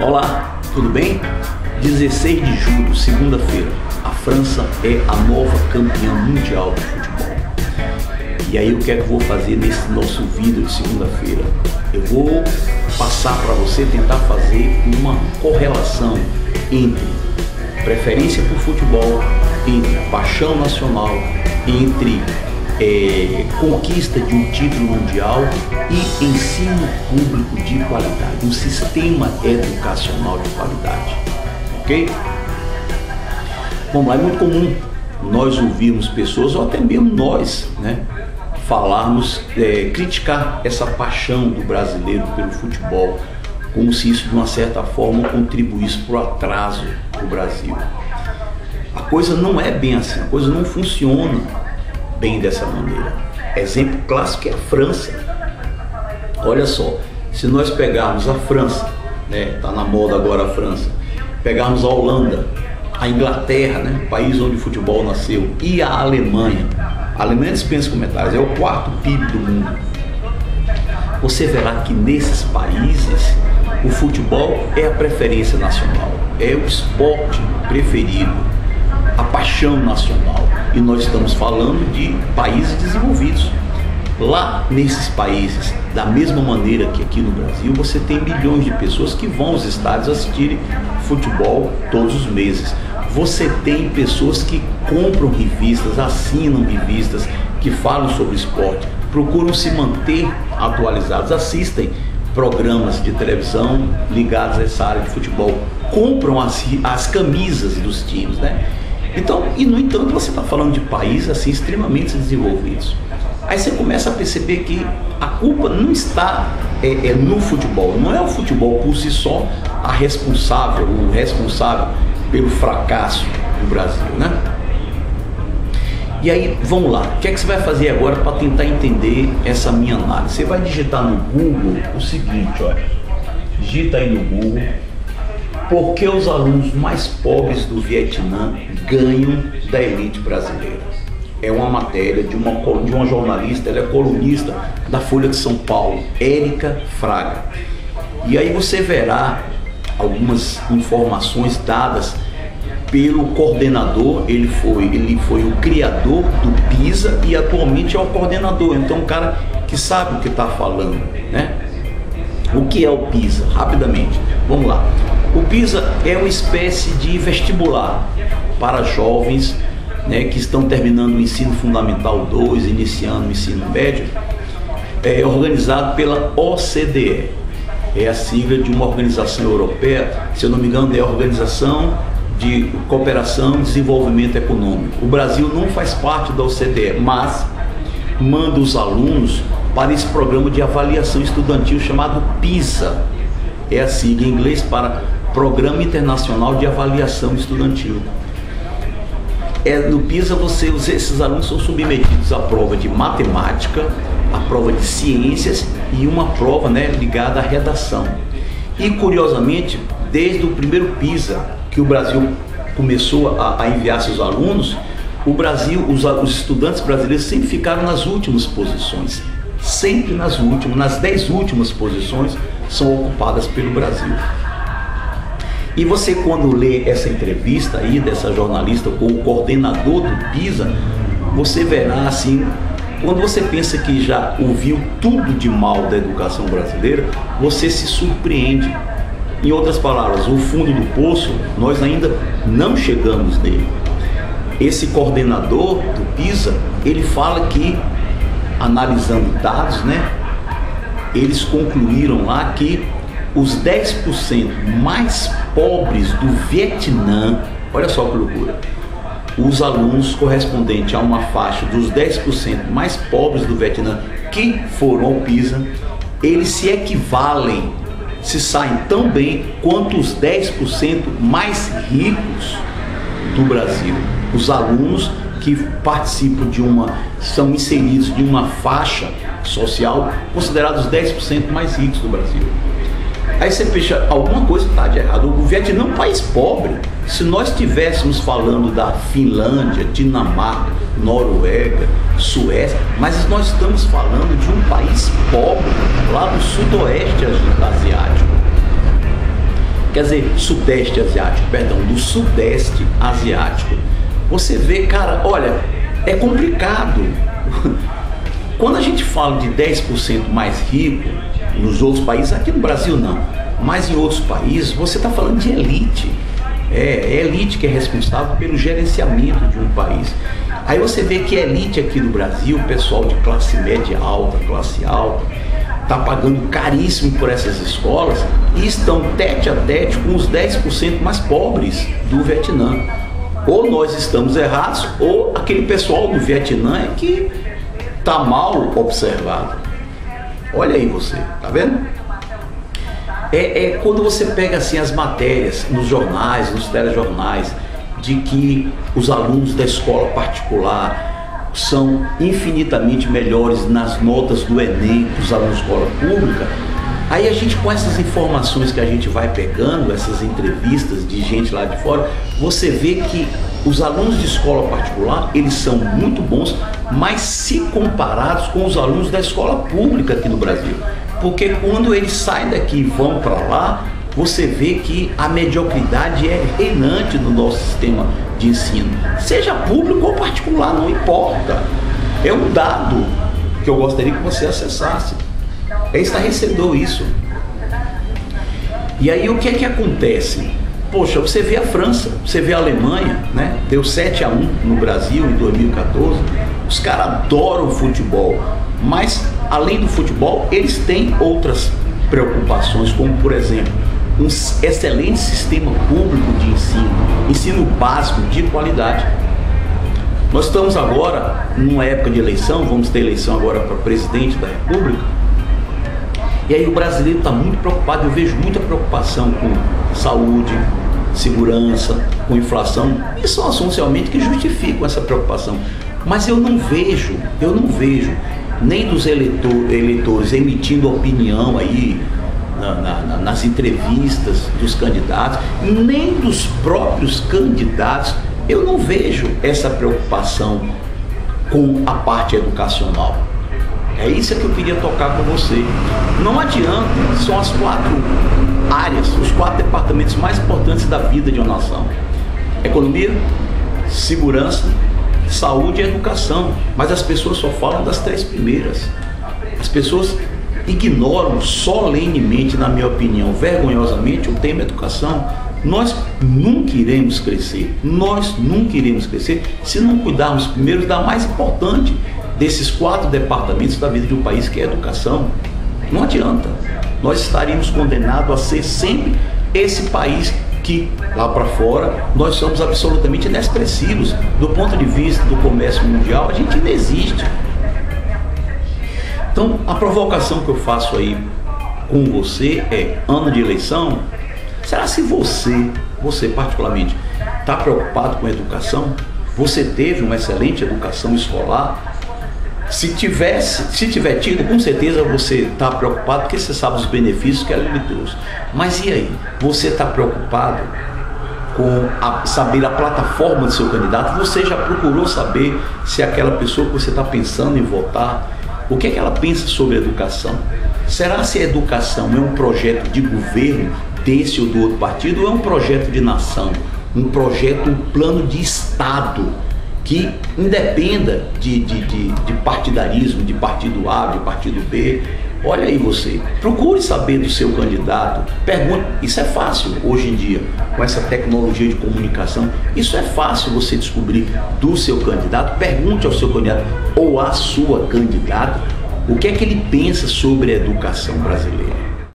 Olá, tudo bem? 16 de julho, segunda-feira, a França é a nova campeã mundial de futebol. E aí o que é que eu vou fazer nesse nosso vídeo de segunda-feira? Eu vou passar para você tentar fazer uma correlação entre preferência por futebol, entre paixão nacional, entre conquista de um título mundial e ensino público de qualidade, um sistema educacional de qualidade, ok? Vamos lá, é muito comum nós ouvirmos pessoas, ou até mesmo nós, falarmos, criticar essa paixão do brasileiro pelo futebol, como se isso de uma certa forma contribuísse para o atraso do Brasil. A coisa não é bem assim, a coisa não funciona bem dessa maneira. Exemplo clássico é a França. Olha só, se nós pegarmos a França, tá na moda agora a França, pegarmos a Holanda, a Inglaterra, país onde o futebol nasceu, e a Alemanha dispensa comentários, é o quarto PIB do mundo. Você verá que nesses países o futebol é a preferência nacional, é o esporte preferido, a paixão nacional. E nós estamos falando de países desenvolvidos. Lá nesses países, da mesma maneira que aqui no Brasil, você tem milhões de pessoas que vão aos estádios assistirem futebol todos os meses. Você tem pessoas que compram revistas, assinam revistas que falam sobre esporte, procuram se manter atualizados, assistem programas de televisão ligados a essa área de futebol, compram as camisas dos times, Então, e no entanto, você está falando de países assim extremamente desenvolvidos. Aí você começa a perceber que a culpa não está no futebol, não é o futebol por si só o responsável pelo fracasso do Brasil, E aí, vamos lá, o que é que você vai fazer agora para tentar entender essa minha análise? Você vai digitar no Google o seguinte, olha, digita aí no Google: por que os alunos mais pobres do Vietnã ganham da elite brasileira? É uma matéria de uma jornalista, ela é colunista da Folha de São Paulo, Érica Fraga. E aí você verá algumas informações dadas pelo coordenador. Ele foi o criador do PISA e atualmente é o coordenador. Então, um cara que sabe o que está falando, O que é o PISA? Rapidamente, vamos lá. O PISA é uma espécie de vestibular para jovens que estão terminando o ensino fundamental 2, iniciando o ensino médio, organizado pela OCDE. É a sigla de uma organização europeia, se eu não me engano é a Organização de Cooperação e Desenvolvimento Econômico. O Brasil não faz parte da OCDE, mas manda os alunos para esse programa de avaliação estudantil chamado PISA. É a sigla em inglês para Programa Internacional de Avaliação Estudantil. No PISA, esses alunos são submetidos à prova de matemática, à prova de ciências e uma prova ligada à redação. E curiosamente, desde o primeiro PISA que o Brasil começou a enviar seus alunos, os estudantes brasileiros sempre ficaram nas últimas posições. Sempre nas 10 últimas posições são ocupadas pelo Brasil. E você, quando lê essa entrevista aí dessa jornalista com o coordenador do PISA, você verá assim, quando você pensa que já ouviu tudo de mal da educação brasileira, você se surpreende. Em outras palavras, o fundo do poço, nós ainda não chegamos nele. Esse coordenador do PISA, ele fala que, analisando dados, eles concluíram lá que os 10% mais pobres do Vietnã, olha só que loucura, os alunos correspondentes a uma faixa dos 10% mais pobres do Vietnã que foram ao PISA, eles se equivalem, se saem tão bem quanto os 10% mais ricos do Brasil. Os alunos que participam são inseridos de uma faixa social considerados os 10% mais ricos do Brasil. Aí você pensa, alguma coisa está de errado. O Vietnã é um país pobre. Se nós estivéssemos falando da Finlândia, Dinamarca, Noruega, Suécia, mas nós estamos falando de um país pobre, lá do sudoeste asiático. quer dizer, Sudeste Asiático, perdão, do Sudeste Asiático. Você vê, cara, olha, é complicado. Quando a gente fala de 10% mais rico nos outros países, aqui no Brasil não, mas em outros países, você está falando de elite. É elite que é responsável pelo gerenciamento de um país. Aí você vê que a elite aqui no Brasil, o pessoal de classe média alta, classe alta, está pagando caríssimo por essas escolas e estão tete a tete com os 10% mais pobres do Vietnã. Ou nós estamos errados, ou aquele pessoal do Vietnã é que está mal observado. Olha aí você, tá vendo? Quando você pega assim as matérias nos jornais, nos telejornais, de que os alunos da escola particular são infinitamente melhores nas notas do Enem que os alunos da escola pública, aí a gente, com essas informações que a gente vai pegando, essas entrevistas de gente lá de fora, você vê que os alunos de escola particular, eles são muito bons, mas se comparados com os alunos da escola pública aqui no Brasil. Porque quando eles saem daqui e vão para lá, você vê que a mediocridade é reinante no nosso sistema de ensino. Seja público ou particular, não importa. É um dado que eu gostaria que você acessasse. É estarrecedor isso. E aí o que é que acontece? Poxa, você vê a França, você vê a Alemanha, né? Deu 7-1 no Brasil em 2014. Os caras adoram futebol, mas além do futebol, eles têm outras preocupações, como por exemplo, um excelente sistema público de ensino básico de qualidade. Nós estamos agora numa época de eleição, vamos ter eleição agora para presidente da República, e aí o brasileiro está muito preocupado. Eu vejo muita preocupação com saúde, segurança, com inflação, e são assuntos realmente que justificam essa preocupação. Mas eu não vejo nem dos eleitores emitindo opinião aí nas entrevistas dos candidatos, nem dos próprios candidatos. Eu não vejo essa preocupação com a parte educacional. É isso que eu queria tocar com você. Não adianta, são as 4 áreas, os 4 departamentos mais importantes da vida de uma nação: economia, segurança, saúde e educação. Mas as pessoas só falam das 3 primeiras. As pessoas ignoram solenemente, na minha opinião, vergonhosamente, o tema educação. Nós nunca iremos crescer, se não cuidarmos primeiro da mais importante desses 4 departamentos da vida de um país, que é a educação. Não adianta, nós estaríamos condenados a ser sempre esse país que lá para fora nós somos absolutamente inexpressivos. Do ponto de vista do comércio mundial, a gente não existe. Então a provocação que eu faço aí com você é: ano de eleição, será se você particularmente está preocupado com a educação? Você teve uma excelente educação escolar? Se tiver tido, com certeza você está preocupado, porque você sabe os benefícios que ela lhe trouxe. Mas e aí? Você está preocupado com saber a plataforma do seu candidato? Você já procurou saber se aquela pessoa que você está pensando em votar, o que é que ela pensa sobre a educação? Será se a educação é um projeto de governo desse ou do outro partido, ou é um projeto de nação, um projeto, um plano de Estado que independa de partidarismo, de partido A, de partido B? Olha aí você, procure saber do seu candidato, pergunte. Isso é fácil hoje em dia, com essa tecnologia de comunicação, isso é fácil você descobrir do seu candidato. Pergunte ao seu candidato ou à sua candidata o que é que ele pensa sobre a educação brasileira.